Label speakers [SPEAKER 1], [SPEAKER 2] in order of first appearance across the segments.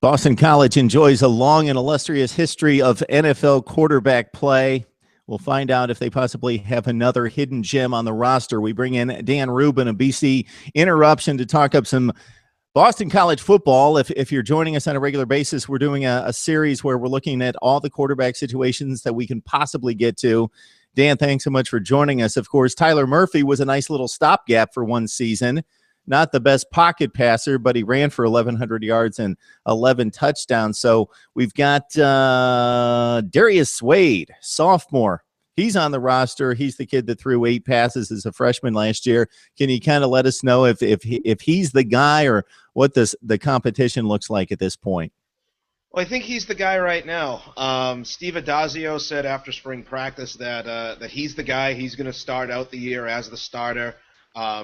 [SPEAKER 1] Boston College enjoys a long and illustrious history of NFL quarterback play. We'll find out if they possibly have another hidden gem on the roster. We bring in Dan Rubin of BC Interruption to talk up some Boston College football. If you're joining us on a regular basis, we're doing a series where we're looking at all the quarterback situations that we can possibly get to. Dan, thanks so much for joining us. Of course, Tyler Murphy was a nice little stopgap for one season. Not the best pocket passer, but he ran for 1,100 yards and 11 touchdowns. So we've got Darius Wade, sophomore. He's on the roster. He's the kid that threw 8 passes as a freshman last year. Can you kind of let us know if he's the guy or what the competition looks like at this point?
[SPEAKER 2] Well, I think he's the guy right now. Steve Adazio said after spring practice that he's the guy. He's going to start out the year as the starter.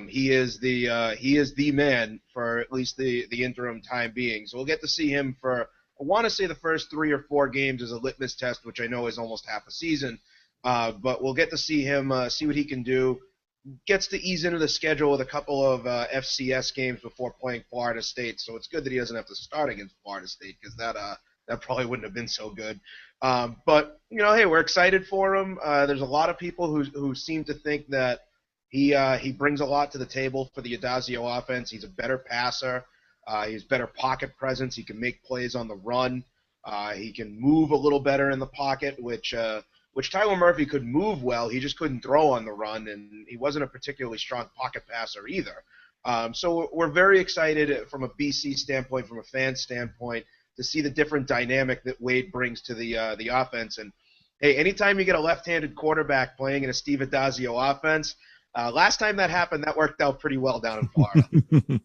[SPEAKER 2] He is the man for at least the interim time being. So we'll get to see him for, I want to say, the first 3 or 4 games as a litmus test, which I know is almost half a season. But we'll get to see him, see what he can do. Gets to ease into the schedule with a couple of FCS games before playing Florida State. So it's good that he doesn't have to start against Florida State because that probably wouldn't have been so good. But hey, we're excited for him. There's a lot of people who seem to think that he brings a lot to the table for the Adazio offense. He's a better passer. He has better pocket presence. He can make plays on the run. He can move a little better in the pocket, which Tyler Murphy could move well. He just couldn't throw on the run, and he wasn't a particularly strong pocket passer either. So we're very excited from a BC standpoint, from a fan standpoint, to see the different dynamic that Wade brings to the offense. And hey, anytime you get a left-handed quarterback playing in a Steve Adazio offense, last time that happened, that worked out pretty well down in Florida.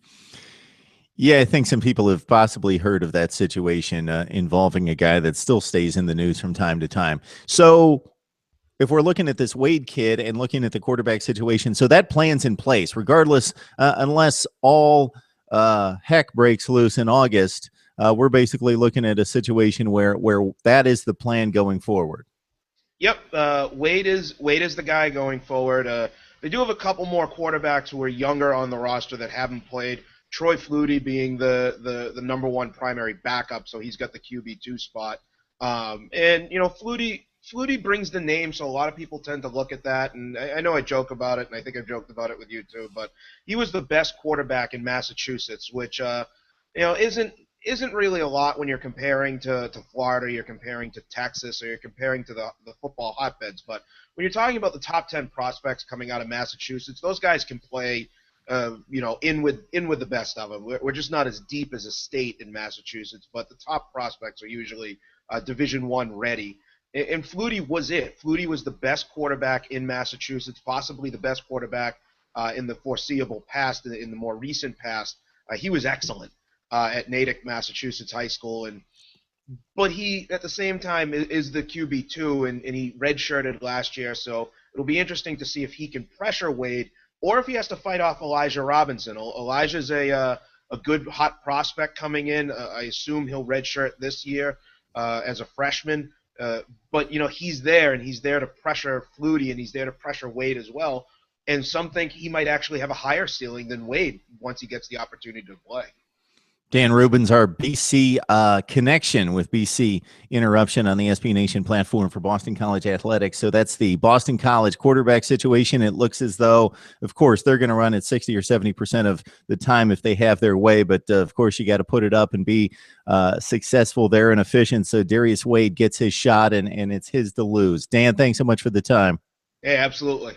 [SPEAKER 1] Yeah, I think some people have possibly heard of that situation involving a guy that still stays in the news from time to time. So if we're looking at this Wade kid and looking at the quarterback situation, so that plan's in place, regardless, unless all heck breaks loose in August, we're basically looking at a situation where that is the plan going forward.
[SPEAKER 2] Yep, Wade is the guy going forward. They do have a couple more quarterbacks who are younger on the roster that haven't played. Troy Flutie being the number 1 primary backup, so he's got the QB2 spot. And Flutie brings the name, so a lot of people tend to look at that. And I know I joke about it, and I think I've joked about it with you too. But he was the best quarterback in Massachusetts, which isn't really a lot when you're comparing to Florida, you're comparing to Texas, or you're comparing to the football hotbeds. But when you're talking about the top 10 prospects coming out of Massachusetts, those guys can play, in with the best of them. We're just not as deep as a state in Massachusetts, but the top prospects are usually Division I ready. And Flutie was it. Flutie was the best quarterback in Massachusetts, possibly the best quarterback in the foreseeable past, in the more recent past. He was excellent at Natick, Massachusetts High School, but he, at the same time, is the QB2, and he redshirted last year, so it'll be interesting to see if he can pressure Wade or if he has to fight off Elijah Robinson. Elijah's a good hot prospect coming in. I assume he'll redshirt this year as a freshman, but he's there, and he's there to pressure Flutie, and he's there to pressure Wade as well, and some think he might actually have a higher ceiling than Wade once he gets the opportunity to play.
[SPEAKER 1] Dan Rubin's our BC connection with BC Interruption on the SB Nation platform for Boston College athletics. So that's the Boston College quarterback situation. It looks as though, of course, they're going to run at 60 or 70% of the time if they have their way. But, of course, you got to put it up and be successful there and efficient. So Darius Wade gets his shot, and it's his to lose. Dan, thanks so much for the time.
[SPEAKER 2] Yeah, absolutely.